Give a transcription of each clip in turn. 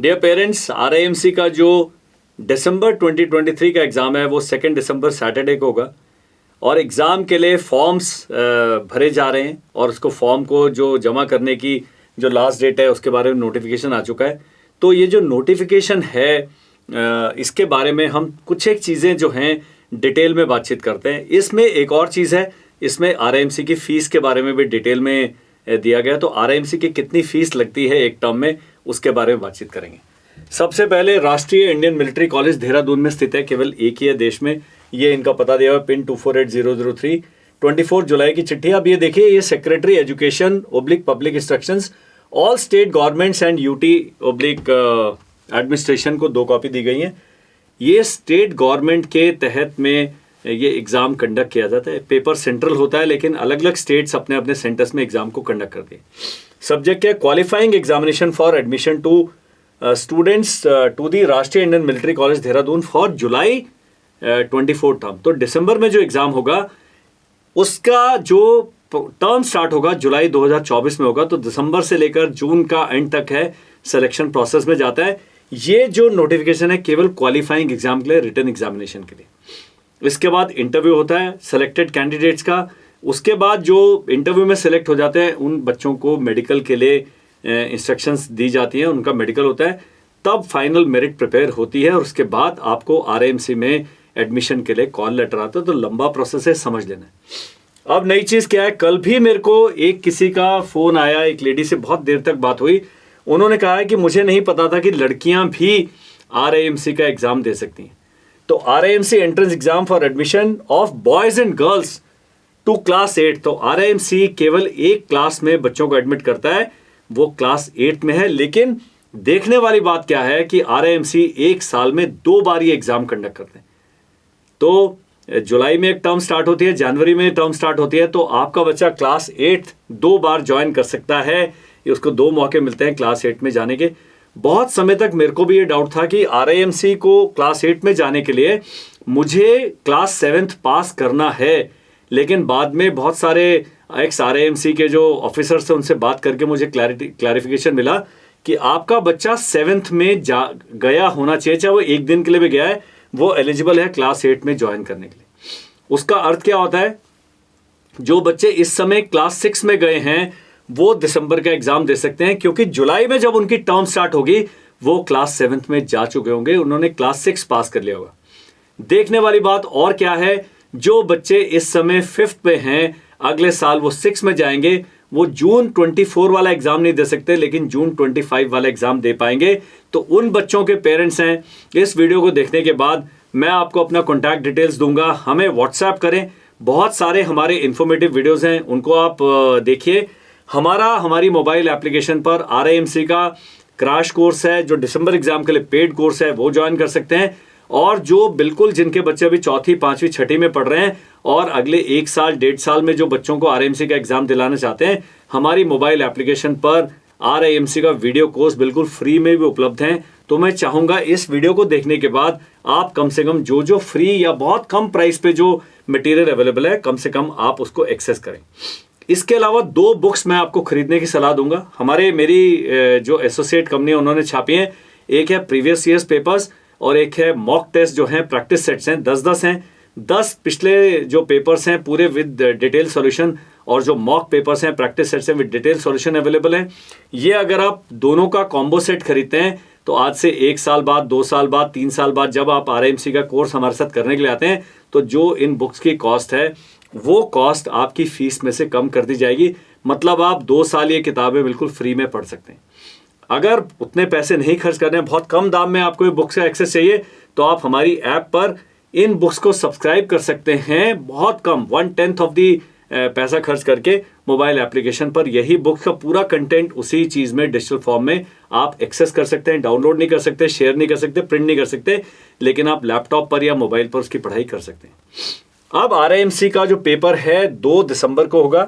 Dear parents, RIMC का जो दिसंबर 2023 का एग्ज़ाम है वो 2 दिसंबर सैटरडे को होगा और एग्ज़ाम के लिए फॉर्म्स भरे जा रहे हैं और उसको फॉर्म को जो जमा करने की जो लास्ट डेट है उसके बारे में नोटिफिकेशन आ चुका है। तो ये जो नोटिफिकेशन है इसके बारे में हम कुछ एक चीज़ें जो हैं डिटेल में बातचीत करते हैं। इसमें एक और चीज़ है, इसमें RIMC की फ़ीस के बारे में भी डिटेल में दिया गया। तो RIMC की कितनी फ़ीस लगती है एक टर्म में, उसके बारे में बातचीत करेंगे। सबसे पहले राष्ट्रीय इंडियन मिलिट्री कॉलेज देहरादून में स्थित है, केवल एक ही है देश में। ये इनका पता दिया हुआ पिन 248003। 24 जुलाई की चिट्ठी। अब ये देखिए, ये secretary education / public instructions all state governments and UT / administration को 2 कॉपी दी गई हैं। ये स्टेट गवर्नमेंट के तहत में ये एग्ज़ाम कंडक्ट किया जाता है। पेपर सेंट्रल होता है लेकिन अलग अलग स्टेट्स अपने अपने सेंटर्स में एग्ज़ाम को कंडक्ट करते हैं। सब्जेक्ट क्या है? Qualifying examination for admission to students to the Rashtriya Indian Military College Dehradun for July 24 term. तो दिसंबर में जो एग्ज़ाम होगा उसका जो टर्म स्टार्ट होगा जुलाई 2024 में होगा। तो दिसंबर से लेकर जून का एंड तक है, सिलेक्शन प्रोसेस में जाता है। ये जो नोटिफिकेशन है केवल क्वालिफाइंग एग्जाम के लिए, रिटन एग्जामिनेशन के लिए। इसके बाद इंटरव्यू होता है सेलेक्टेड कैंडिडेट्स का। उसके बाद जो इंटरव्यू में सेलेक्ट हो जाते हैं उन बच्चों को मेडिकल के लिए इंस्ट्रक्शंस दी जाती हैं, उनका मेडिकल होता है। तब फाइनल मेरिट प्रिपेयर होती है और उसके बाद आपको RIMC में एडमिशन के लिए कॉल लेटर आता है। तो लंबा प्रोसेस है, समझ लेना है। अब नई चीज़ क्या है, कल भी मेरे को एक किसी का फ़ोन आया, एक लेडी से बहुत देर तक बात हुई। उन्होंने कहा है कि मुझे नहीं पता था कि लड़कियां भी RIMC का एग्ज़ाम दे सकती हैं। तो RIMC entrance exam for admission of boys and girls to class 8। तो RIMC केवल एक क्लास में बच्चों को एडमिट करता है, वो क्लास 8 में है। लेकिन देखने वाली बात क्या है कि RIMC एक साल में 2 बार ये एग्ज़ाम कंडक्ट करते हैं। तो जुलाई में एक टर्म स्टार्ट होती है, जनवरी में टर्म स्टार्ट होती है। तो आपका बच्चा क्लास 8 2 बार ज्वाइन कर सकता है। उसको 2 मौके मिलते हैं क्लास 8 में जाने के। बहुत समय तक मेरे को भी ये डाउट था कि RIMC को क्लास 8 में जाने के लिए मुझे क्लास 7th पास करना है। लेकिन बाद में बहुत सारे एक्स RIMC के जो ऑफिसर्स थे उनसे बात करके मुझे क्लैरिफिकेशन मिला कि आपका बच्चा 7th में गया होना चाहिए, चाहे वो एक दिन के लिए भी गया है, वो एलिजिबल है क्लास 8 में ज्वाइन करने के लिए। उसका अर्थ क्या होता है, जो बच्चे इस समय क्लास 6 में गए हैं वो दिसंबर का एग्जाम दे सकते हैं, क्योंकि जुलाई में जब उनकी टर्म स्टार्ट होगी वो क्लास 7th में जा चुके होंगे, उन्होंने क्लास 6 पास कर लिया होगा। देखने वाली बात और क्या है, जो बच्चे इस समय 5th में हैं, अगले साल वो 6 में जाएंगे, वो जून 24 वाला एग्जाम नहीं दे सकते लेकिन जून 25 वाला एग्जाम दे पाएंगे। तो उन बच्चों के पेरेंट्स हैं, इस वीडियो को देखने के बाद मैं आपको अपना कॉन्टैक्ट डिटेल्स दूंगा, हमें व्हाट्सएप करें। बहुत सारे हमारे इंफॉर्मेटिव वीडियोस हैं, उनको आप देखिए। हमारी मोबाइल एप्लीकेशन पर RIMC का क्रैश कोर्स है, जो दिसंबर एग्जाम के लिए पेड कोर्स है, वो ज्वाइन कर सकते हैं। और जो बिल्कुल जिनके बच्चे अभी 4th, 5वीं, 6ठी में पढ़ रहे हैं और अगले 1 साल 1.5 साल में जो बच्चों को RIMC का एग्जाम दिलाना चाहते हैं, हमारी मोबाइल एप्लीकेशन पर RIMC का वीडियो कोर्स बिल्कुल फ्री में भी उपलब्ध हैं। तो मैं चाहूँगा इस वीडियो को देखने के बाद आप कम से कम जो फ्री या बहुत कम प्राइस पे जो मटेरियल अवेलेबल है, कम से कम आप उसको एक्सेस करें। इसके अलावा 2 बुक्स मैं आपको खरीदने की सलाह दूंगा। मेरी जो एसोसिएट कंपनी है उन्होंने छापी हैं। एक है प्रीवियस ईयर्स पेपर्स और एक है मॉक टेस्ट जो हैं, प्रैक्टिस सेट्स हैं, 10-10 हैं। 10 पिछले जो पेपर्स हैं पूरे विद डिटेल सॉल्यूशन, और जो मॉक पेपर्स हैं, प्रैक्टिस सेट्स हैं विद डिटेल सॉल्यूशन अवेलेबल है। ये अगर आप दोनों का कॉम्बो सेट खरीदते हैं तो आज से 1 साल बाद, 2 साल बाद, 3 साल बाद जब आप RIMC का कोर्स हमारे साथ करने के लिए आते हैं तो जो इन बुक्स की कॉस्ट है वो कॉस्ट आपकी फीस में से कम कर दी जाएगी। मतलब आप 2 साल ये किताबें बिल्कुल फ्री में पढ़ सकते हैं। अगर उतने पैसे नहीं खर्च करने हैं, बहुत कम दाम में आपको ये बुक्स का एक्सेस चाहिए, तो आप हमारी ऐप पर इन बुक्स को सब्सक्राइब कर सकते हैं। बहुत कम 1/10 ऑफ दी पैसा खर्च करके मोबाइल एप्लीकेशन पर यही बुक्स का पूरा कंटेंट उसी चीज़ में डिजिटल फॉर्म में आप एक्सेस कर सकते हैं। डाउनलोड नहीं कर सकते, शेयर नहीं कर सकते, प्रिंट नहीं कर सकते, लेकिन आप लैपटॉप पर या मोबाइल पर उसकी पढ़ाई कर सकते हैं। अब RIMC का जो पेपर है 2 दिसंबर को होगा।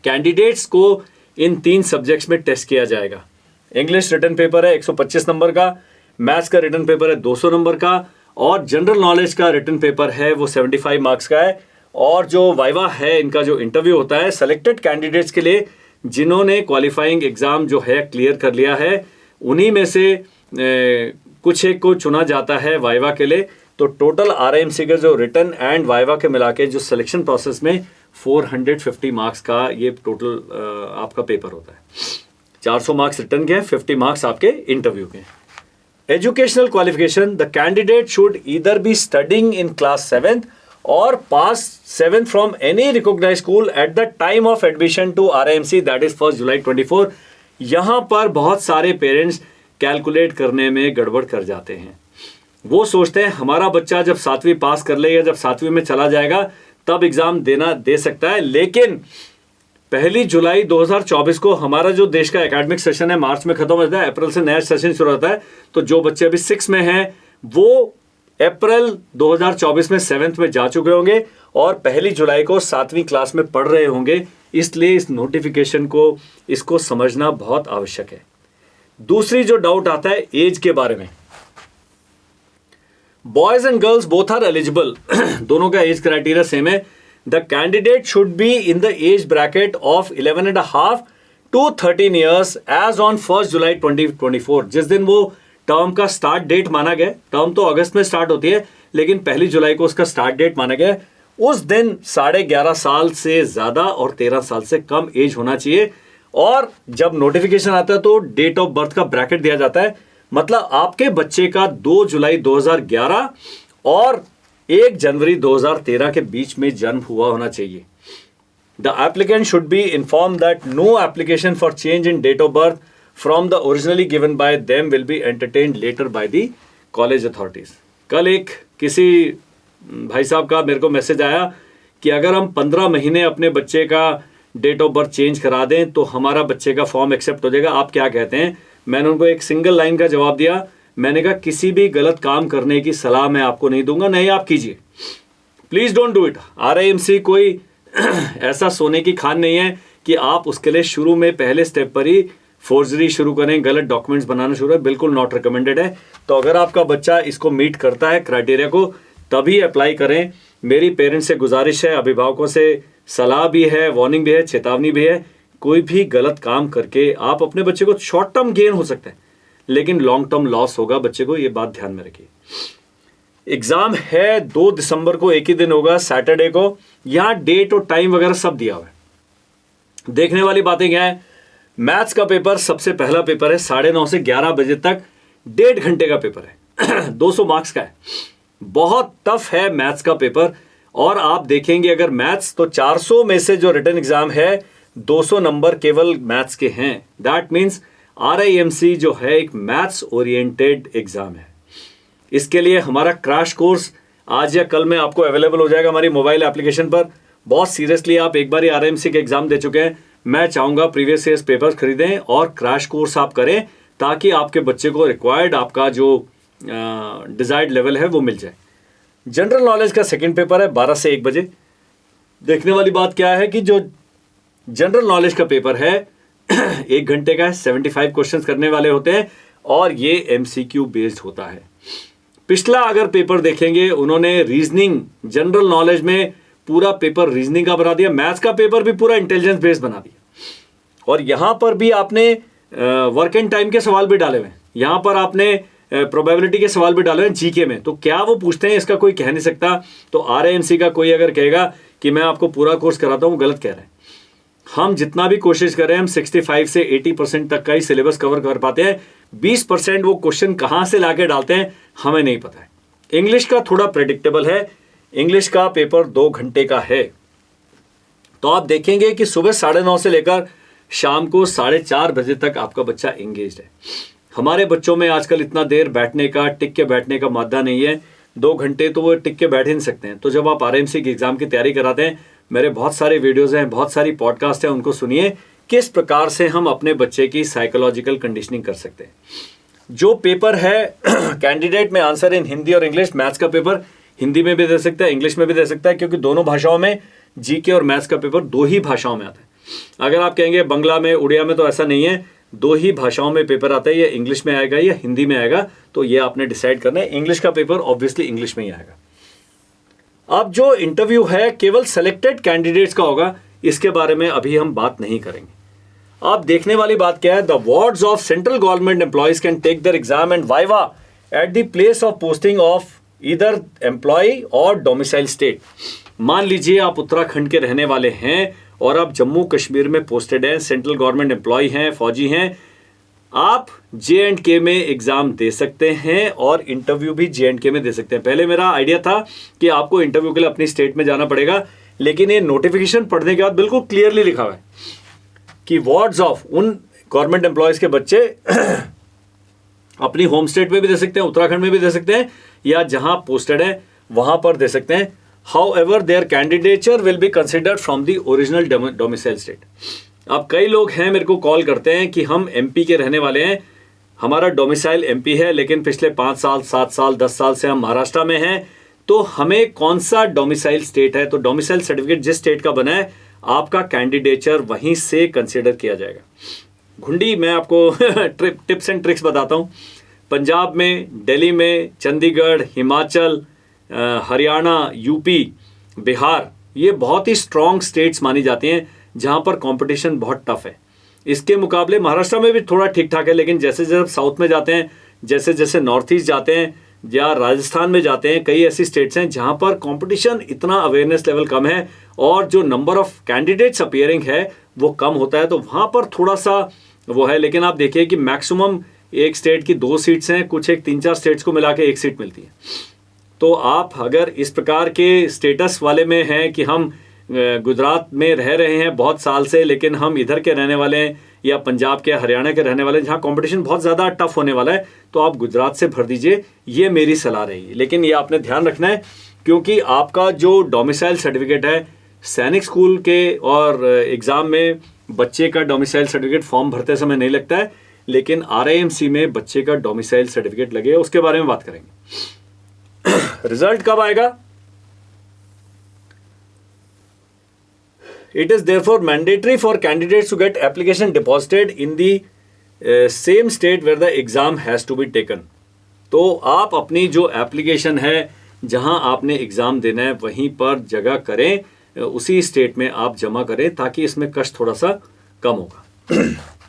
कैंडिडेट्स को इन 3 सब्जेक्ट्स में टेस्ट किया जाएगा। इंग्लिश रिटन पेपर है 125 नंबर का, मैथ्स का रिटन पेपर है 200 नंबर का, और जनरल नॉलेज का रिटन पेपर है वो 75 मार्क्स का है। और जो वाइवा है, इनका जो इंटरव्यू होता है सेलेक्टेड कैंडिडेट्स के लिए जिन्होंने क्वालिफाइंग एग्जाम जो है क्लियर कर लिया है, उन्हीं में से कुछ एक को चुना जाता है वाइवा के लिए। तो टोटल RIMC का जो रिटन एंड वाइवा के मिला के जो सिलेक्शन प्रोसेस में 450 मार्क्स का ये टोटल आपका पेपर होता है। 400 मार्क्स रिटन के हैं, 50 मार्क्स आपके इंटरव्यू के हैं। Educational qualification, the candidate should either be studying in class 7th or pass 7th from any recognised school at the time of admission to RIMC, that is 1 July 24। यहाँ पर बहुत सारे parents calculate करने में गड़बड़ कर जाते हैं। वो सोचते हैं हमारा बच्चा जब 7वीं पास कर लेगा, जब 7वीं में चला जाएगा तब एग्ज़ाम दे सकता है। लेकिन 1 जुलाई 2024 को हमारा जो देश का एकेडमिक सेशन है मार्च में ख़त्म हो जाता है, अप्रैल से नया सेशन शुरू होता है। तो जो बच्चे अभी 6 में हैं वो अप्रैल 2024 में 7th में जा चुके होंगे और 1 जुलाई को 7वीं क्लास में पढ़ रहे होंगे। इसलिए इस नोटिफिकेशन को इसको समझना बहुत आवश्यक है। दूसरी जो डाउट आता है एज के बारे में, boys and girls both are eligible, दोनों का एज क्राइटेरिया सेम है। The candidate should be in the age bracket of 11.5 to 13 years age on 1 July 2024। जिस दिन वो टर्म का स्टार्ट डेट माना गया, टर्म तो अगस्त में स्टार्ट होती है लेकिन 1 जुलाई को उसका स्टार्ट डेट माना गया, उस दिन 11.5 साल से ज़्यादा और 13 साल से कम एज होना चाहिए। और जब नोटिफिकेशन आता है तो डेट ऑफ बर्थ का ब्रैकेट दिया जाता है, मतलब आपके बच्चे का 2 जुलाई 2011 और 1 जनवरी 2013 के बीच में जन्म हुआ होना चाहिए। The applicant should be inform that no application for change in date of birth from the originally given by them will be entertained later by the college authorities. कल एक किसी भाई साहब का मेरे को मैसेज आया कि अगर हम 15 महीने अपने बच्चे का डेट ऑफ बर्थ चेंज करा दें तो हमारा बच्चे का फॉर्म एक्सेप्ट हो जाएगा, आप क्या कहते हैं? मैंने उनको एक सिंगल लाइन का जवाब दिया, मैंने कहा किसी भी गलत काम करने की सलाह मैं आपको नहीं दूंगा, नहीं आप कीजिए, please don't do it. RIMC कोई ऐसा सोने की खान नहीं है कि आप उसके लिए शुरू में पहले स्टेप पर ही फोर्जरी शुरू करें, गलत डॉक्यूमेंट्स बनाना शुरू करें, बिल्कुल नॉट रिकमेंडेड है। तो अगर आपका बच्चा इसको मीट करता है क्राइटेरिया को तभी अप्लाई करें। मेरी पेरेंट्स से गुजारिश है, अभिभावकों से सलाह भी है, वार्निंग भी है, चेतावनी भी है, कोई भी गलत काम करके आप अपने बच्चे को, शॉर्ट टर्म गेन हो सकता है लेकिन लॉन्ग टर्म लॉस होगा बच्चे को, ये बात ध्यान में रखिए। एग्जाम है 2 दिसंबर को, एक ही दिन होगा, सैटरडे को। यहाँ डेट और टाइम वगैरह सब दिया हुआ है। देखने वाली बातें क्या है, मैथ्स का पेपर सबसे पहला पेपर है, 9:30 से 11 बजे तक 1.5 घंटे का पेपर है 200 मार्क्स का है, बहुत टफ है मैथ्स का पेपर। और आप देखेंगे अगर मैथ्स तो 400 में से जो रिटन एग्जाम है 200 नंबर केवल मैथ्स के हैं। दैट मीन्स RIMC जो है एक मैथ्स ओरिएंटेड एग्जाम है। इसके लिए हमारा क्रैश कोर्स आज या कल में आपको अवेलेबल हो जाएगा हमारी मोबाइल एप्लीकेशन पर। बहुत सीरियसली आप एक बार RIMC के एग्जाम दे चुके हैं, मैं चाहूँगा प्रीवियस ईयर्स पेपर्स खरीदें और क्रैश कोर्स आप करें ताकि आपके बच्चे को रिक्वायर्ड आपका जो डिजायर्ड लेवल है वो मिल जाए। जनरल नॉलेज का सेकंड पेपर है 12 से 1 बजे। देखने वाली बात क्या है कि जो जनरल नॉलेज का पेपर है 1 घंटे का है, 75 क्वेश्चंस करने वाले होते हैं और ये MCQ बेस्ड होता है। पिछला अगर पेपर देखेंगे उन्होंने रीजनिंग, जनरल नॉलेज में पूरा पेपर रीजनिंग का बना दिया, मैथ्स का पेपर भी पूरा इंटेलिजेंस बेस्ड बना दिया। और यहाँ पर भी आपने वर्क एंड टाइम के सवाल भी डाले हुए हैं, यहाँ पर आपने प्रोबेबिलिटी के सवाल भी डाले हुए हैं GK में। तो क्या वो पूछते हैं इसका कोई कह नहीं सकता। तो RIMC का कोई अगर कहेगा कि मैं आपको पूरा कोर्स कराता हूँ, गलत कह रहे हैं। हम जितना भी कोशिश करें हम 65 से 80% तक का ही सिलेबस कवर कर पाते हैं। 20% वो क्वेश्चन कहाँ से लाके डालते हैं हमें नहीं पता है। इंग्लिश का थोड़ा प्रेडिक्टेबल है, इंग्लिश का पेपर 2 घंटे का है। तो आप देखेंगे कि सुबह 9:30 से लेकर शाम को 4:30 बजे तक आपका बच्चा एंगेज्ड है। हमारे बच्चों में आजकल इतना देर बैठने का, टिक के बैठने का मादा नहीं है। 2 घंटे तो वो टिक के बैठ ही नहीं सकते हैं। तो जब आप RIMC की एग्जाम की तैयारी कराते हैं, मेरे बहुत सारे वीडियोज़ हैं, बहुत सारी पॉडकास्ट हैं, उनको सुनिए किस प्रकार से हम अपने बच्चे की साइकोलॉजिकल कंडीशनिंग कर सकते हैं। जो पेपर है कैंडिडेट में आंसर इन हिंदी और इंग्लिश, मैथ्स का पेपर हिंदी में भी दे सकता है, इंग्लिश में भी दे सकता है, क्योंकि दोनों भाषाओं में GK और मैथ्स का पेपर 2 ही भाषाओं में आता है। अगर आप कहेंगे बंगला में, उड़िया में, तो ऐसा नहीं है, 2 ही भाषाओं में पेपर आता है, या इंग्लिश में आएगा या हिंदी में आएगा। तो ये आपने डिसाइड करना है। इंग्लिश का पेपर ऑब्वियसली इंग्लिश में ही आएगा। अब जो इंटरव्यू है केवल सेलेक्टेड कैंडिडेट्स का होगा, इसके बारे में अभी हम बात नहीं करेंगे। अब देखने वाली बात क्या है, the wards of central government employees can take their exam and viva at the place of posting of either employee or domicile state. मान लीजिए आप उत्तराखंड के रहने वाले हैं और आप जम्मू कश्मीर में पोस्टेड हैं, सेंट्रल गवर्नमेंट एम्प्लॉय हैं, फौजी हैं, आप J&K में एग्जाम दे सकते हैं और इंटरव्यू भी J&K में दे सकते हैं। पहले मेरा आइडिया था कि आपको इंटरव्यू के लिए अपनी स्टेट में जाना पड़ेगा, लेकिन ये नोटिफिकेशन पढ़ने के बाद बिल्कुल क्लियरली लिखा हुआ है कि वार्ड्स ऑफ उन गवर्नमेंट एम्प्लॉयज के बच्चे अपनी होम स्टेट में भी दे सकते हैं, उत्तराखंड में भी दे सकते हैं, या जहां पोस्टेड है वहां पर दे सकते हैं। However their candidature will be considered from the original domicile state. अब कई लोग हैं मेरे को कॉल करते हैं कि हम MP के रहने वाले हैं, हमारा डोमिसाइल MP है, लेकिन पिछले 5 साल 7 साल 10 साल से हम महाराष्ट्र में हैं, तो हमें कौन सा डोमिसाइल स्टेट है? तो डोमिसाइल सर्टिफिकेट जिस स्टेट का बना है आपका कैंडिडेचर वहीं से कंसिडर किया जाएगा। घुंडी मैं आपको टिप्स एंड ट्रिक्स बताता हूँ। पंजाब में, दिल्ली में, चंडीगढ़, हिमाचल, हरियाणा, UP, बिहार, ये बहुत ही स्ट्रॉन्ग स्टेट्स मानी जाती हैं जहाँ पर कंपटीशन बहुत टफ है। इसके मुकाबले महाराष्ट्र में भी थोड़ा ठीक ठाक है, लेकिन जैसे जैसे साउथ में जाते हैं, जैसे जैसे नॉर्थ ईस्ट जाते हैं या राजस्थान में जाते हैं, कई ऐसी स्टेट्स हैं जहाँ पर कंपटीशन इतना अवेयरनेस लेवल कम है और जो नंबर ऑफ कैंडिडेट्स अपीयरिंग है वो कम होता है, तो वहाँ पर थोड़ा सा वो है। लेकिन आप देखिए कि मैक्सिमम एक स्टेट की 2 सीट्स हैं, कुछ एक 3-4 स्टेट्स को मिला के 1 सीट मिलती है। तो आप अगर इस प्रकार के स्टेटस वाले में हैं कि हम गुजरात में रह रहे हैं बहुत साल से, लेकिन हम इधर के रहने वाले हैं, या पंजाब के, हरियाणा के रहने वाले हैं जहाँ कंपटीशन बहुत ज़्यादा टफ होने वाला है, तो आप गुजरात से भर दीजिए, ये मेरी सलाह रहेगी। लेकिन ये आपने ध्यान रखना है क्योंकि आपका जो डोमिसाइल सर्टिफिकेट है, सैनिक स्कूल के और एग्ज़ाम में बच्चे का डोमिसाइल सर्टिफिकेट फॉर्म भरते समय नहीं लगता है, लेकिन RIMC में बच्चे का डोमिसाइल सर्टिफिकेट लगेगा, उसके बारे में बात करेंगे। रिजल्ट कब आएगा? It is therefore mandatory for candidates to get application deposited in the same state where the exam has to be taken. तो आप अपनी जो एप्लीकेशन है जहां आपने एग्ज़ाम देना है वहीं पर जगह करें, उसी स्टेट में आप जमा करें, ताकि इसमें कष्ट थोड़ा सा कम होगा।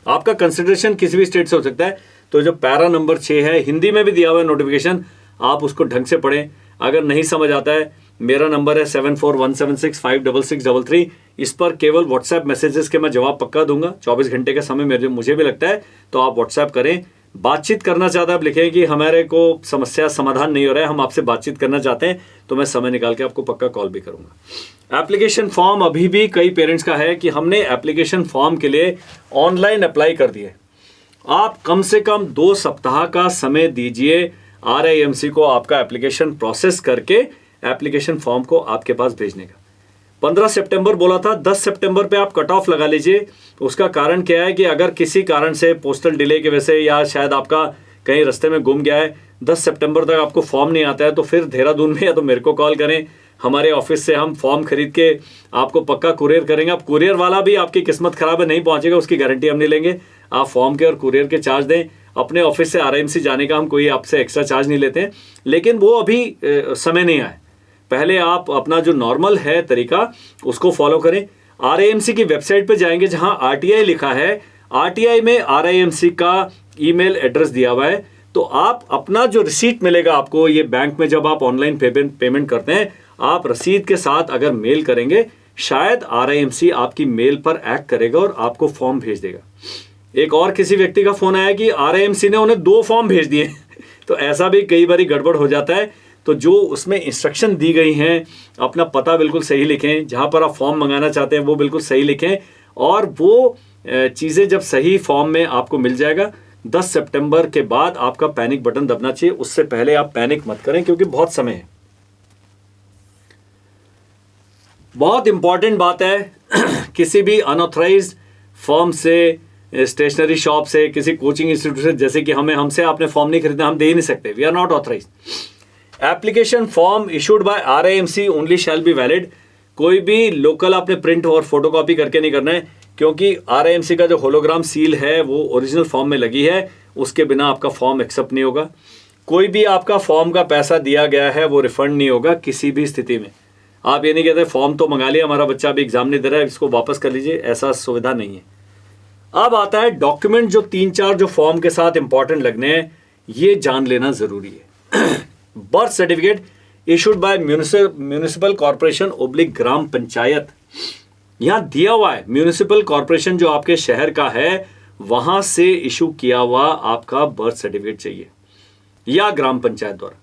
आपका कंसिडरेशन किसी भी स्टेट से हो सकता है। तो जो पैरा नंबर 6 है, हिंदी में भी दिया हुआ है नोटिफिकेशन, आप उसको ढंग से पढ़ें। अगर नहीं समझ आता है, मेरा नंबर है 7417656633। इस पर केवल व्हाट्सएप मैसेजेस के मैं जवाब पक्का दूंगा। 24 घंटे का समय मुझे भी लगता है, तो आप व्हाट्सएप करें। बातचीत करना चाहता है, आप लिखें कि हमारे को समस्या समाधान नहीं हो रहा है, हम आपसे बातचीत करना चाहते हैं, तो मैं समय निकाल के आपको पक्का कॉल भी करूंगा। एप्लीकेशन फॉर्म अभी भी कई पेरेंट्स का है कि हमने एप्लीकेशन फॉर्म के लिए ऑनलाइन अप्लाई कर दिए। आप कम से कम 2 सप्ताह का समय दीजिए RIMC को आपका एप्लीकेशन प्रोसेस करके एप्लीकेशन फॉर्म को आपके पास भेजने का। 15 सितंबर बोला था, 10 सितंबर पे आप कट ऑफ लगा लीजिए। उसका कारण क्या है कि अगर किसी कारण से पोस्टल डिले की वजह से, या शायद आपका कहीं रास्ते में गुम गया है, 10 सितंबर तक आपको फॉर्म नहीं आता है, तो फिर देहरादून में या तो मेरे को कॉल करें, हमारे ऑफिस से हम फॉर्म खरीद के आपको पक्का कुरियर करेंगे। अब कुरियर वाला भी आपकी किस्मत खराब है, नहीं पहुंचेगा, उसकी गारंटी हम नहीं लेंगे। आप फॉर्म के और कुरियर के चार्ज दें। अपने ऑफिस से RIMC जाने का हम कोई आपसे एक्स्ट्रा चार्ज नहीं लेते हैं, लेकिन वो अभी समय नहीं आया। पहले आप अपना जो नॉर्मल है तरीका उसको फॉलो करें। RIMC की वेबसाइट पे जाएंगे जहां RTI लिखा है, RTI में RIMC का ईमेल एड्रेस दिया हुआ है, तो आप अपना जो रिसीट मिलेगा आपको, ये बैंक में जब आप ऑनलाइन पेमेंट करते हैं, आप रसीद के साथ अगर मेल करेंगे, शायद RIMC आपकी मेल पर एक्ट करेगा और आपको फॉर्म भेज देगा। एक और किसी व्यक्ति का फोन आया कि RIMC ने उन्हें 2 फॉर्म भेज दिए तो ऐसा भी कई बार गड़बड़ हो जाता है। तो जो उसमें इंस्ट्रक्शन दी गई हैं, अपना पता बिल्कुल सही लिखें, जहां पर आप फॉर्म मंगाना चाहते हैं वो बिल्कुल सही लिखें, और वो चीज़ें जब सही फॉर्म में आपको मिल जाएगा, 10 सितंबर के बाद आपका पैनिक बटन दबना चाहिए। उससे पहले आप पैनिक मत करें, क्योंकि बहुत समय है। बहुत इंपॉर्टेंट बात है किसी भी अनऑथराइज्ड फर्म से, स्टेशनरी शॉप से, किसी कोचिंग इंस्टीट्यूट से, जैसे कि हमसे आपने फॉर्म नहीं खरीदना, हम दे ही नहीं सकते, we are not authorised. Application form issued by RIMC only shall be valid. कोई भी लोकल आपने प्रिंट और फोटोकॉपी करके नहीं करना है, क्योंकि RIMC का जो होलोग्राम सील है वो ओरिजिनल फॉर्म में लगी है, उसके बिना आपका फॉर्म एक्सेप्ट नहीं होगा। कोई भी आपका फॉर्म का पैसा दिया गया है वो रिफंड नहीं होगा किसी भी स्थिति में। आप ये नहीं कहते फॉर्म तो मंगा लिया, हमारा बच्चा अभी एग्जाम नहीं दे रहा है, इसको वापस कर लीजिए, ऐसा सुविधा नहीं है। अब आता है डॉक्यूमेंट जो 3-4 जो फॉर्म के साथ इंपॉर्टेंट लगने हैं, ये जान लेना जरूरी है। Birth certificate issued by municipal corporation oblique gram panchayat, यहां दिया हुआ है म्यूनिसिपल कॉर्पोरेशन जो आपके शहर का है वहां से इशू किया हुआ आपका बर्थ सर्टिफिकेट चाहिए, या ग्राम पंचायत द्वारा।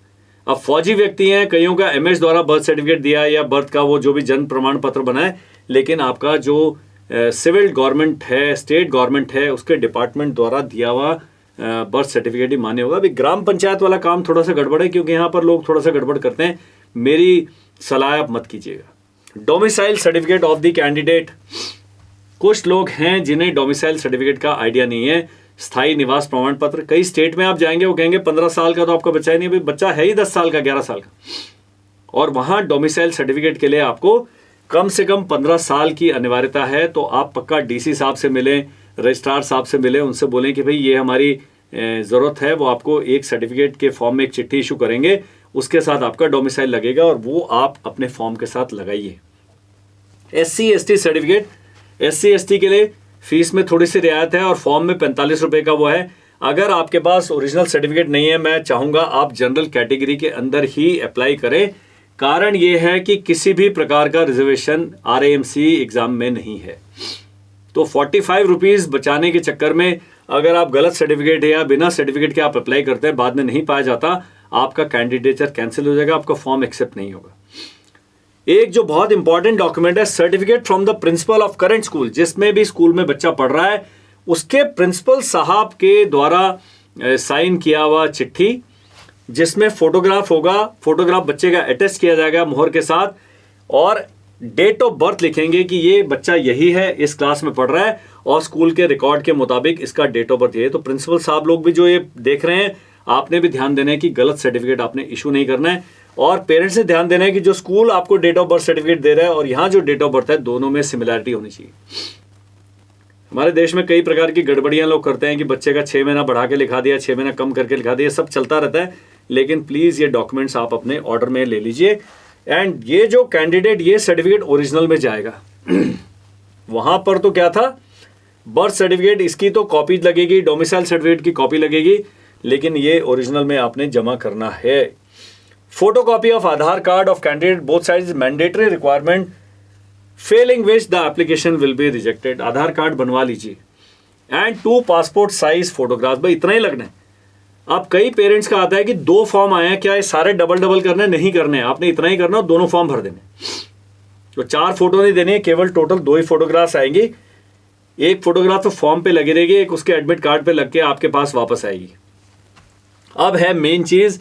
अब फौजी व्यक्ति हैं, कईयों का एमएस द्वारा बर्थ सर्टिफिकेट दिया या बर्थ का वो जो भी जन्म प्रमाण पत्र बना है, लेकिन आपका जो सिविल गवर्नमेंट है, स्टेट गवर्नमेंट है, उसके डिपार्टमेंट द्वारा दिया हुआ बर्थ सर्टिफिकेट ही मान्य होगा। अभी ग्राम पंचायत वाला काम थोड़ा सा गड़बड़ है, क्योंकि यहाँ पर लोग थोड़ा सा गड़बड़ करते हैं, मेरी सलाह आप मत कीजिएगा। Domicile certificate of the candidate, कुछ लोग हैं जिन्हें डोमिसाइल सर्टिफिकेट का आइडिया नहीं है। स्थायी निवास प्रमाण पत्र, कई स्टेट में आप जाएंगे वो कहेंगे 15 साल का तो आपका बच्चा ही नहीं, भाई बच्चा है ही 10 साल का, 11 साल का, और वहां डोमिसाइल सर्टिफिकेट के लिए आपको कम से कम 15 साल की अनिवार्यता है। तो आप पक्का डीसी साहब से मिलें, रजिस्ट्रार साहब से मिलें, उनसे बोलें कि भाई ये हमारी ज़रूरत है, वो आपको एक सर्टिफिकेट के फॉर्म में एक चिट्ठी इशू करेंगे, उसके साथ आपका डोमिसाइल लगेगा और वो आप अपने फॉर्म के साथ लगाइए। SC/ST सर्टिफिकेट, SC/ST के लिए फीस में थोड़ी सी रियायत है और फॉर्म में 45 रुपये का वो है। अगर आपके पास ओरिजिनल सर्टिफिकेट नहीं है, मैं चाहूँगा आप जनरल कैटेगरी के अंदर ही अप्लाई करें। कारण ये है कि किसी भी प्रकार का रिजर्वेशन RAMC एग्ज़ाम में नहीं है। तो 45 रुपीज़ बचाने के चक्कर में अगर आप गलत सर्टिफिकेट या बिना सर्टिफिकेट के आप अप्लाई करते हैं, बाद में नहीं पाया जाता, आपका कैंडिडेचर कैंसिल हो जाएगा, आपका फॉर्म एक्सेप्ट नहीं होगा। एक जो बहुत इंपॉर्टेंट डॉक्यूमेंट है, certificate from the principle of current school, जिसमें भी स्कूल में बच्चा पढ़ रहा है उसके प्रिंसिपल साहब के द्वारा साइन किया हुआ चिट्ठी, जिसमें फोटोग्राफ होगा, फोटोग्राफ बच्चे का अटैच किया जाएगा मोहर के साथ, और डेट ऑफ बर्थ लिखेंगे कि ये बच्चा यही है, इस क्लास में पढ़ रहा है और स्कूल के रिकॉर्ड के मुताबिक इसका डेट ऑफ बर्थ ये है। तो प्रिंसिपल साहब लोग भी जो ये देख रहे हैं, आपने भी ध्यान देना है कि गलत सर्टिफिकेट आपने इशू नहीं करना है, और पेरेंट्स ने ध्यान देना है कि जो स्कूल आपको डेट ऑफ बर्थ सर्टिफिकेट दे रहा है और यहाँ जो डेट ऑफ बर्थ है, दोनों में सिमिलैरिटी होनी चाहिए। हमारे देश में कई प्रकार की गड़बड़ियाँ लोग करते हैं कि बच्चे का 6 महीना बढ़ा के लिखा दिया, 6 महीना कम करके लिखा दिया, सब चलता रहता है। लेकिन प्लीज़ ये डॉक्यूमेंट्स आप अपने ऑर्डर में ले लीजिए। एंड ये जो कैंडिडेट ये सर्टिफिकेट ओरिजिनल में जाएगा वहाँ पर तो क्या था, बर्थ सर्टिफिकेट इसकी तो कॉपी लगेगी, डोमिसाइल सर्टिफिकेट की कॉपी लगेगी, लेकिन ये ओरिजिनल में आपने जमा करना है। Photocopy of Aadhaar card of candidate both sides mandatory requirement, Fehling which the application will be rejected. Aadhaar card बनवा लीजिए एंड 2 पासपोर्ट साइज फोटोग्राफ, भाई इतना ही लगना है। अब कई पेरेंट्स का आता है कि 2 फॉर्म आए हैं, क्या ये सारे डबल करने नहीं करने, आपने इतना ही करना और दोनों फॉर्म भर देने। तो 4 फोटो नहीं देने, केवल टोटल 2 ही फोटोग्राफ्स आएंगी। एक फोटोग्राफ तो फॉर्म पे लगी रहेगी, एक उसके एडमिट कार्ड पे लग के आपके पास वापस आएगी। अब है मेन चीज,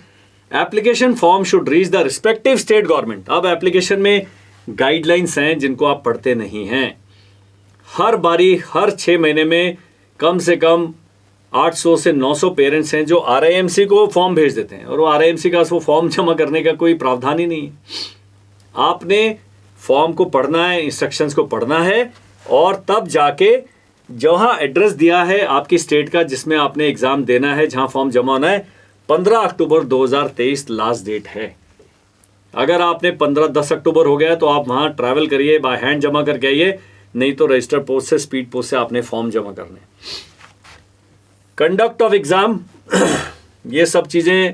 application form should reach the respective state government. अब एप्लीकेशन में गाइडलाइंस हैं जिनको आप पढ़ते नहीं हैं। हर बारी हर 6 महीने में कम से कम 800 से 900 पेरेंट्स हैं जो RIMC को फॉर्म भेज देते हैं, और वो RIMC का वो फॉर्म जमा करने का कोई प्रावधान ही नहीं है। आपने फॉर्म को पढ़ना है, इंस्ट्रक्शंस को पढ़ना है, और तब जाके जहाँ एड्रेस दिया है आपकी स्टेट का जिसमें आपने एग्ज़ाम देना है, जहाँ फॉर्म जमा होना है, 15 अक्टूबर 2023 लास्ट डेट है। अगर आपने 10 अक्टूबर हो गया तो आप वहाँ ट्रैवल करिए, बाय हैंड जमा करके आइए, नहीं तो रजिस्टर पोस्ट से, स्पीड पोस्ट से आपने फॉर्म जमा करने। कंडक्ट ऑफ एग्ज़ाम ये सब चीज़ें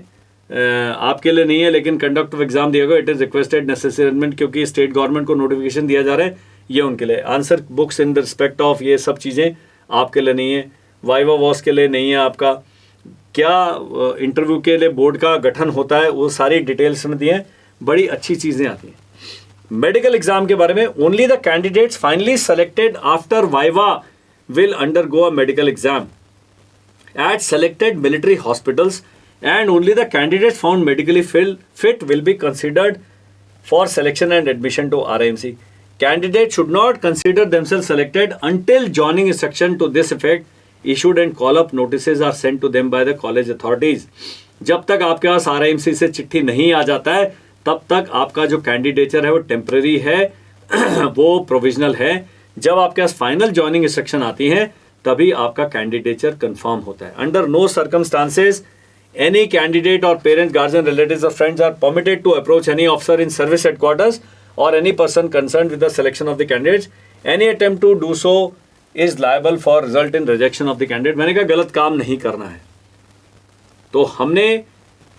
आपके लिए नहीं है, लेकिन कंडक्ट ऑफ एग्ज़ाम दिया गया, it is requested necessary arrangement, क्योंकि स्टेट गवर्नमेंट को नोटिफिकेशन दिया जा रहा है, ये उनके लिए। Answer books in the respect of ये सब चीज़ें आपके लिए नहीं है। वाइवा वॉस के लिए नहीं है। आपका क्या इंटरव्यू के लिए बोर्ड का गठन होता है, वो सारी डिटेल्स में दिए हैं, बड़ी अच्छी चीज़ें आती हैं। मेडिकल एग्जाम के बारे में, only the candidates finally selected after viva will undergo a medical exam at selected military hospitals, and only the candidates found medically fit will be considered for selection and admission to RIMC. Candidates should not consider themselves selected until joining instruction to this effect issued and call-up notices are sent to them by the college authorities. जब तक आपके पास RIMC से चिट्ठी नहीं आ जाता है, तब तक आपका जो कैंडिडेचर है वो टेम्पररी है, वो प्रोविजनल है। जब आपके पास फाइनल जॉइनिंग इंस्ट्रक्शन आती हैं, तभी आपका कैंडिडेचर कंफर्म होता है। Under no circumstances any candidate और पेरेंट्स, गार्जियन, रिलेटिव्स और friends are permitted to approach any officer in service headquarters और any person concerned with the selection of the candidates. Any attempt to do so is liable for result in rejection of the candidate. मैंने कहा गलत काम नहीं करना है। तो हमने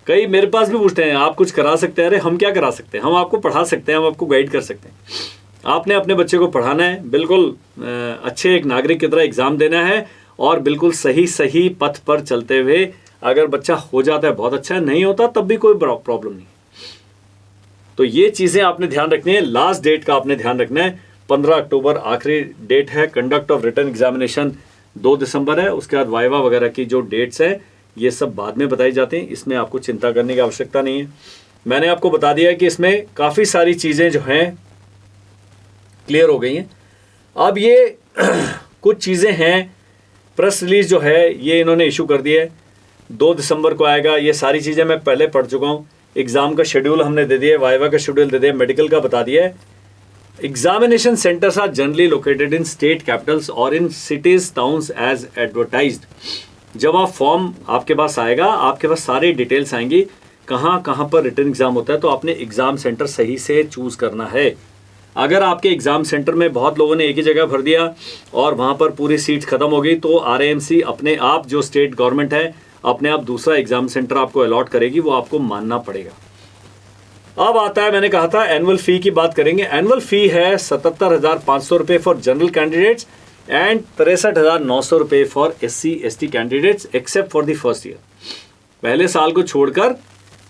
कई मेरे पास भी पूछते हैं आप कुछ करा सकते हैं? अरे हम क्या करा सकते हैं, हम आपको पढ़ा सकते हैं, हम आपको गाइड कर सकते हैं। आपने अपने बच्चे को पढ़ाना है, बिल्कुल अच्छे एक नागरिक की तरह एग्ज़ाम देना है और बिल्कुल सही पथ पर चलते हुए अगर बच्चा हो जाता है बहुत अच्छा है, नहीं होता तब भी कोई प्रॉब्लम नहीं। तो ये चीज़ें आपने ध्यान रखनी है। लास्ट डेट का आपने ध्यान रखना है, 15 अक्टूबर आखिरी डेट है। कंडक्ट ऑफ रिटन एग्जामिनेशन 2 दिसंबर है। उसके बाद वाइवा वगैरह की जो डेट्स हैं ये सब बाद में बताई जाती हैं, इसमें आपको चिंता करने की आवश्यकता नहीं है। मैंने आपको बता दिया है कि इसमें काफ़ी सारी चीज़ें जो हैं क्लियर हो गई हैं। अब ये कुछ चीज़ें हैं, प्रेस रिलीज जो है ये इन्होंने इशू कर दी है, 2 दिसंबर को आएगा। ये सारी चीज़ें मैं पहले पढ़ चुका हूँ। एग्ज़ाम का शेड्यूल हमने दे दिया है, वाइवा का शेड्यूल दे दिया, मेडिकल का बता दिया है। Examination centres are generally located in state capitals or in cities towns as advertised. जब आप फॉर्म आपके पास आएगा, आपके पास सारी डिटेल्स आएंगी कहाँ कहाँ पर रिटन एग्ज़ाम होता है, तो आपने एग्ज़ाम सेंटर सही से चूज़ करना है। अगर आपके एग्ज़ाम सेंटर में बहुत लोगों ने एक ही जगह भर दिया और वहाँ पर पूरी सीट ख़त्म हो गई, तो RIMC अपने आप, जो स्टेट गवर्नमेंट है, अपने आप दूसरा एग्ज़ाम सेंटर आपको अलॉट करेगी, वो आपको मानना पड़ेगा। अब आता है, मैंने कहा था एनुअल फ़ी की बात करेंगे। एनुअल फ़ी है 77,500 रुपये फॉर जनरल कैंडिडेट्स एंड 63,900 रुपये for SC ST candidates except for the first year. पहले साल को छोड़कर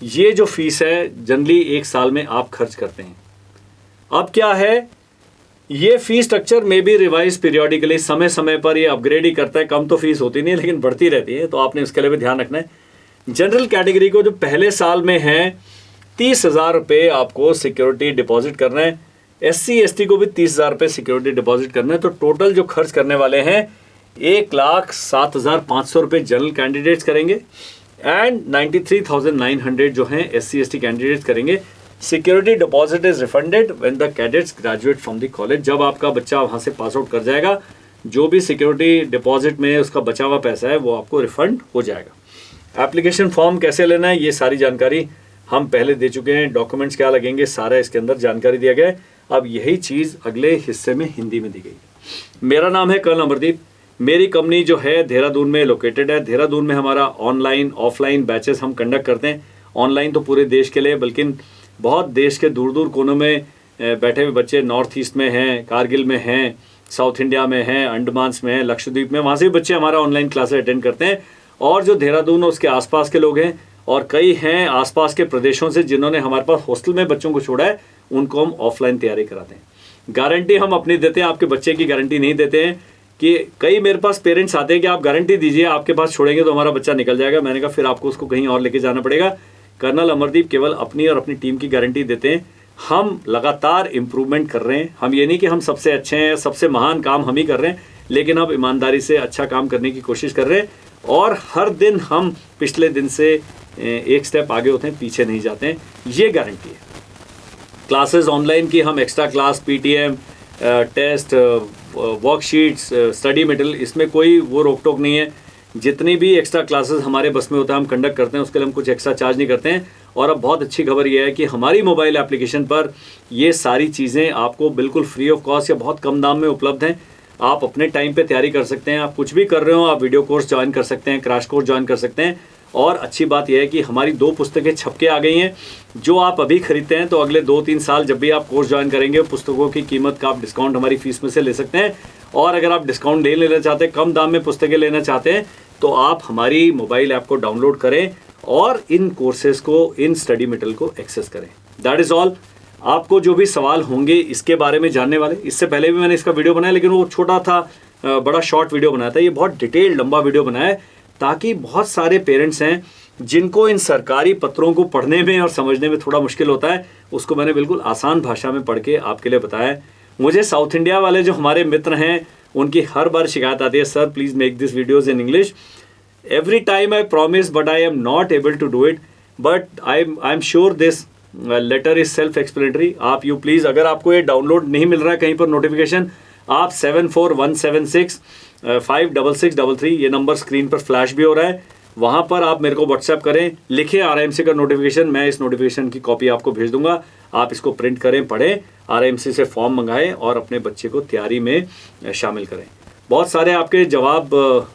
ये जो फीस है जनरली एक साल में आप खर्च करते हैं। अब क्या है, ये फीस स्ट्रक्चर में भी रिवाइज पीरियोडिकली, समय समय पर ये अपग्रेड ही करता है। कम तो फीस होती नहीं है लेकिन बढ़ती रहती है, तो आपने इसके लिए भी ध्यान रखना है। जनरल कैटेगरी को जो पहले साल में है 30,000 रुपये आपको सिक्योरिटी डिपॉजिट करना है। SC ST को भी 30,000 रुपये सिक्योरिटी डिपॉजिट करना है। तो टोटल जो खर्च करने वाले हैं 1,07,500 रुपये जनरल कैंडिडेट्स करेंगे एंड 93,900 जो हैं SC ST कैंडिडेट्स करेंगे। Security deposit is refunded when the cadets graduate from the college. जब आपका बच्चा वहाँ से पास आउट कर जाएगा, जो भी सिक्योरिटी डिपॉजिट में उसका बचा हुआ पैसा है वो आपको रिफंड हो जाएगा। एप्लीकेशन फॉर्म कैसे लेना है ये सारी जानकारी हम पहले दे चुके हैं। डॉक्यूमेंट्स क्या लगेंगे सारा इसके अंदर जानकारी दिया गया है। अब यही चीज़ अगले हिस्से में हिंदी में दी गई। मेरा नाम है कर्नल अमरदीप। मेरी कंपनी जो है देहरादून में लोकेटेड है। देहरादून में हमारा ऑनलाइन ऑफलाइन बैचेस हम कंडक्ट करते हैं। ऑनलाइन तो पूरे देश के लिए, बल्कि बहुत देश के दूर दूर कोनों में बैठे हुए बच्चे, नॉर्थ ईस्ट में हैं, कारगिल में हैं, साउथ इंडिया में हैं, अंडमान्स में हैं, लक्षद्वीप में, वहाँ से भी बच्चे हमारा ऑनलाइन क्लासेस अटेंड करते हैं। और जो देहरादून और उसके आसपास के लोग हैं और कई हैं आसपास के प्रदेशों से जिन्होंने हमारे पास हॉस्टल में बच्चों को छोड़ा है, उनको हम ऑफलाइन तैयारी कराते हैं। गारंटी हम अपनी देते हैं, आपके बच्चे की गारंटी नहीं देते हैं। कि कई मेरे पास पेरेंट्स आते हैं कि आप गारंटी दीजिए, आपके पास छोड़ेंगे तो हमारा बच्चा निकल जाएगा। मैंने कहा फिर आपको उसको कहीं और लेके जाना पड़ेगा। कर्नल अमरदीप केवल अपनी और अपनी टीम की गारंटी देते हैं। हम लगातार इम्प्रूवमेंट कर रहे हैं। हम ये नहीं कि हम सबसे अच्छे हैं, सबसे महान काम हम ही कर रहे हैं, लेकिन अब ईमानदारी से अच्छा काम करने की कोशिश कर रहे हैं और हर दिन हम पिछले दिन से एक स्टेप आगे होते हैं, पीछे नहीं जाते हैं, ये गारंटी है। क्लासेस ऑनलाइन की हम extra class, PTM, test, worksheets, study material, इसमें कोई वो रोक टोक नहीं है। जितनी भी एक्स्ट्रा क्लासेस हमारे बस में होता है हम कंडक्ट करते हैं, उसके लिए हम कुछ एक्स्ट्रा चार्ज नहीं करते हैं। और अब बहुत अच्छी खबर यह है कि हमारी मोबाइल एप्लीकेशन पर ये सारी चीज़ें आपको बिल्कुल फ्री ऑफ कॉस्ट या बहुत कम दाम में उपलब्ध हैं। आप अपने टाइम पे तैयारी कर सकते हैं। आप कुछ भी कर रहे हो, आप वीडियो कोर्स ज्वाइन कर सकते हैं, क्रैश कोर्स ज्वाइन कर सकते हैं। और अच्छी बात यह है कि हमारी 2 पुस्तकें छप के आ गई हैं, जो आप अभी खरीदते हैं तो अगले 2-3 साल जब भी आप कोर्स ज्वाइन करेंगे, पुस्तकों की कीमत का आप डिस्काउंट हमारी फीस में से ले सकते हैं। और अगर आप डिस्काउंट नहीं लेना चाहते, कम दाम में पुस्तकें लेना चाहते हैं, तो आप हमारी मोबाइल ऐप को डाउनलोड करें और इन कोर्सेज़ को, इन स्टडी मटेरियल को एक्सेस करें। That is all. आपको जो भी सवाल होंगे इसके बारे में जानने वाले, इससे पहले भी मैंने इसका वीडियो बनाया, लेकिन वो छोटा था, बड़ा शॉर्ट वीडियो बनाया था। ये बहुत डिटेल्ड लंबा वीडियो बनाया है ताकि बहुत सारे पेरेंट्स हैं जिनको इन सरकारी पत्रों को पढ़ने में और समझने में थोड़ा मुश्किल होता है, उसको मैंने बिल्कुल आसान भाषा में पढ़ के आपके लिए बताया है। मुझे साउथ इंडिया वाले जो हमारे मित्र हैं उनकी हर बार शिकायत आती है, sir please make this videos in English. Every time I promise but I am not able to do it, but I am sure this letter is self explanatory. आप यू प्लीज़, अगर आपको ये डाउनलोड नहीं मिल रहा है कहीं पर notification, आप 7417656633, ये नंबर स्क्रीन पर फ्लैश भी हो रहा है, वहाँ पर आप मेरे को व्हाट्सएप करें, लिखें RIMC का नोटिफिकेशन, मैं इस नोटिफिकेशन की कॉपी आपको भेज दूंगा। आप इसको प्रिंट करें, पढ़ें, RIMC से फॉर्म मंगाएं और अपने बच्चे को तैयारी में शामिल करें। बहुत सारे आपके जवाब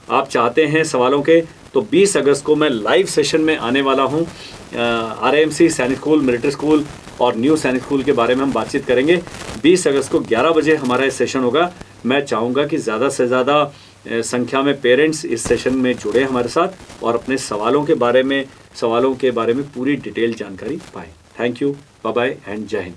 आप चाहते हैं सवालों के, तो 20 अगस्त को मैं लाइव सेशन में आने वाला हूं। RIMC सैनिक स्कूल, मिलिट्री स्कूल और न्यू सैनिक स्कूल के बारे में हम बातचीत करेंगे। 20 अगस्त को 11 बजे हमारा ये सेशन होगा। मैं चाहूँगा कि ज़्यादा से ज़्यादा संख्या में पेरेंट्स इस सेशन में जुड़े हमारे साथ और अपने सवालों के बारे में पूरी डिटेल जानकारी पाएँ। Thank you, bye bye and जय हिंद।